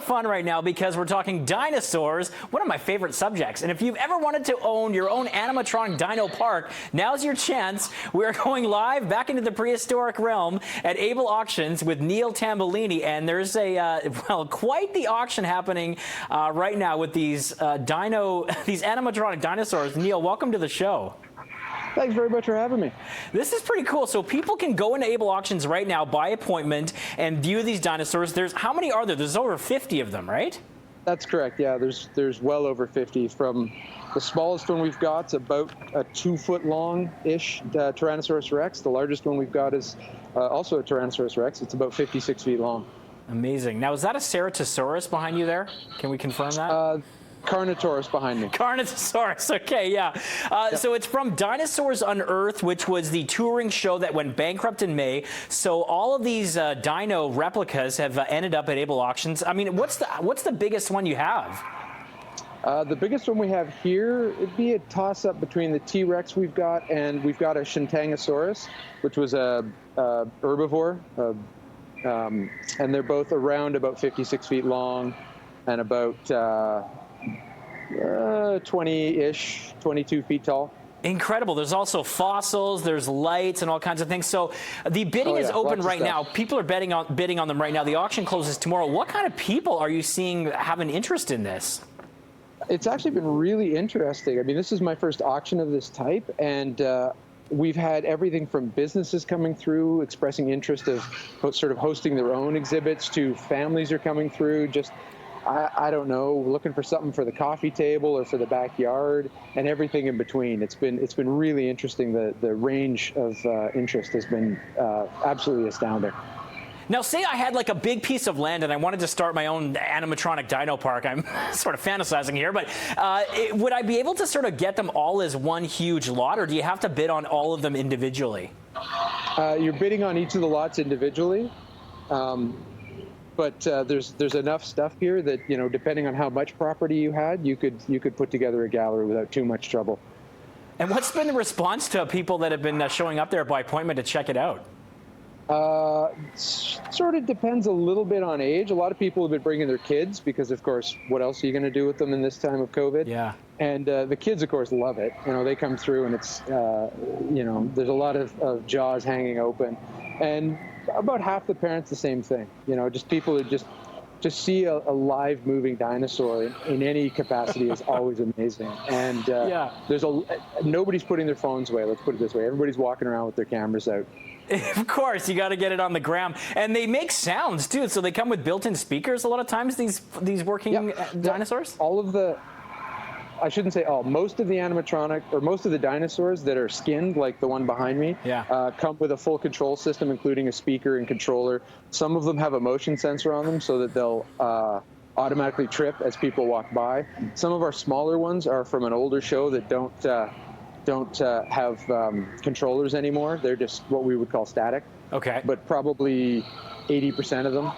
of fun right now because we're talking dinosaurs, one of my favorite subjects. And if you've ever wanted to own your own animatronic dino park, now's your chance. We're going live back into the prehistoric realm at Able Auctions with Neil Tambolini. And there's well, quite the auction happening right now with these animatronic dinosaurs. Neil, welcome to the show. Thanks very much for having me. This is pretty cool. So people can go into Able Auctions right now by appointment and view these dinosaurs. How many are there? There's over 50 of them, right? That's correct. Yeah, there's well over 50. From the smallest one we've got is about a 2-foot long-ish Tyrannosaurus Rex. The largest one we've got is also a Tyrannosaurus Rex. It's about 56 feet long. Amazing. Now, is that a Ceratosaurus behind you there? Can we confirm that? Carnotaurus behind me. Carnotaurus, okay, yeah. Yep. So it's from Dinosaurs Unearthed, which was the touring show that went bankrupt in May. So all of these dino replicas have ended up at Able Auctions. I mean, what's the biggest one you have? The biggest one we have here, it'd be a toss-up between the T-Rex we've got and we've got a Shintangosaurus, which was a herbivore. And they're both around about 56 feet long and about 20-ish, 22 feet tall. Incredible. There's also fossils, there's lights and all kinds of things. So the bidding is open right now. People are bidding on them right now. The auction closes tomorrow. What kind of people are you seeing have an interest in this? It's actually been really interesting. I mean, this is my first auction of this type, and we've had everything from businesses coming through, expressing interest of sort of hosting their own exhibits, to families are coming through, just I don't know, looking for something for the coffee table or for the backyard, and everything in between. It's been really interesting. The range of interest has been absolutely astounding. Now, say I had like a big piece of land and I wanted to start my own animatronic dino park. I'm sort of fantasizing here, but would I be able to sort of get them all as one huge lot, or do you have to bid on all of them individually? You're bidding on each of the lots individually. But there's enough stuff here that, you know, depending on how much property you had, you could put together a gallery without too much trouble. And what's been the response to people that have been showing up there by appointment to check it out? Sort of depends a little bit on age. A lot of people have been bringing their kids because, of course, what else are you going to do with them in this time of COVID? Yeah. And the kids, of course, love it. You know, they come through and it's, you know, there's a lot of jaws hanging open. And about half the parents, the same thing. You know, just people who just see a live moving dinosaur in any capacity is always amazing. And yeah. Nobody's putting their phones away. Let's put it this way. Everybody's walking around with their cameras out. Of course, you got to get it on the gram. And they make sounds too. So they come with built-in speakers a lot of times, these working dinosaurs? All of the, I shouldn't say all, most of the animatronic, or most of the dinosaurs that are skinned, like the one behind me, come with a full control system, including a speaker and controller. Some of them have a motion sensor on them so that they'll automatically trip as people walk by. Some of our smaller ones are from an older show that don't have controllers anymore. They're just what we would call static. Okay. But probably 80% of them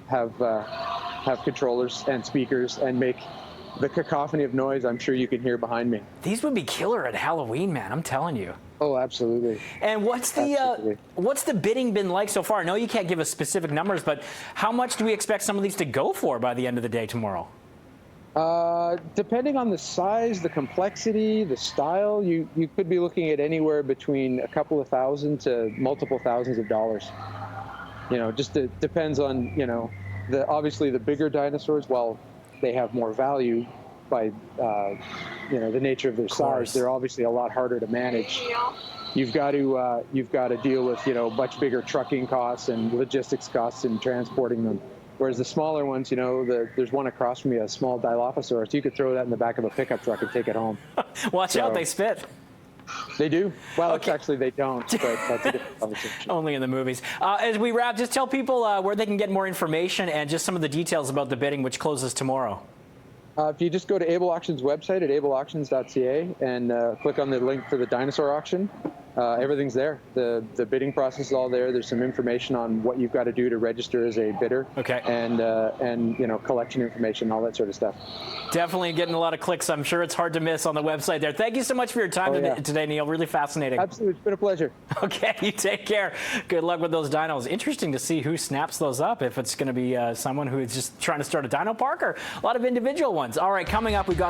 have controllers and speakers and make the cacophony of noise I'm sure you can hear behind me. These would be killer at Halloween, man. I'm telling you. Oh, absolutely. And what's the bidding been like so far? I know you can't give us specific numbers, but how much do we expect some of these to go for by the end of the day tomorrow? Depending on the size, the complexity, the style, you could be looking at anywhere between a couple of thousand to multiple thousands of dollars. You know, just depends on, you know, obviously the bigger dinosaurs, while they have more value by, you know, the nature of their size, they're obviously a lot harder to manage. You've got to deal with, you know, much bigger trucking costs and logistics costs in transporting them. Whereas the smaller ones, you know, there's one across from me, a small Dilophosaurus. You could throw that in the back of a pickup truck and take it home. Watch out, they spit. They do. Well, okay. Actually, they don't, but that's a different conversation. Only in the movies. As we wrap, just tell people where they can get more information and just some of the details about the bidding, which closes tomorrow. If you just go to Able Auctions website at ableauctions.ca and click on the link for the dinosaur auction, everything's there. The bidding process is all there. There's some information on what you've got to do to register as a bidder. Okay. And you know, collection information, all that sort of stuff. Definitely getting a lot of clicks. I'm sure it's hard to miss on the website there. Thank you so much for your time today, Neil. Really fascinating. Absolutely. It's been a pleasure. Okay, you take care. Good luck with those dinos. Interesting to see who snaps those up, if it's going to be someone who is just trying to start a dino park or a lot of individual ones. All right, coming up, we've got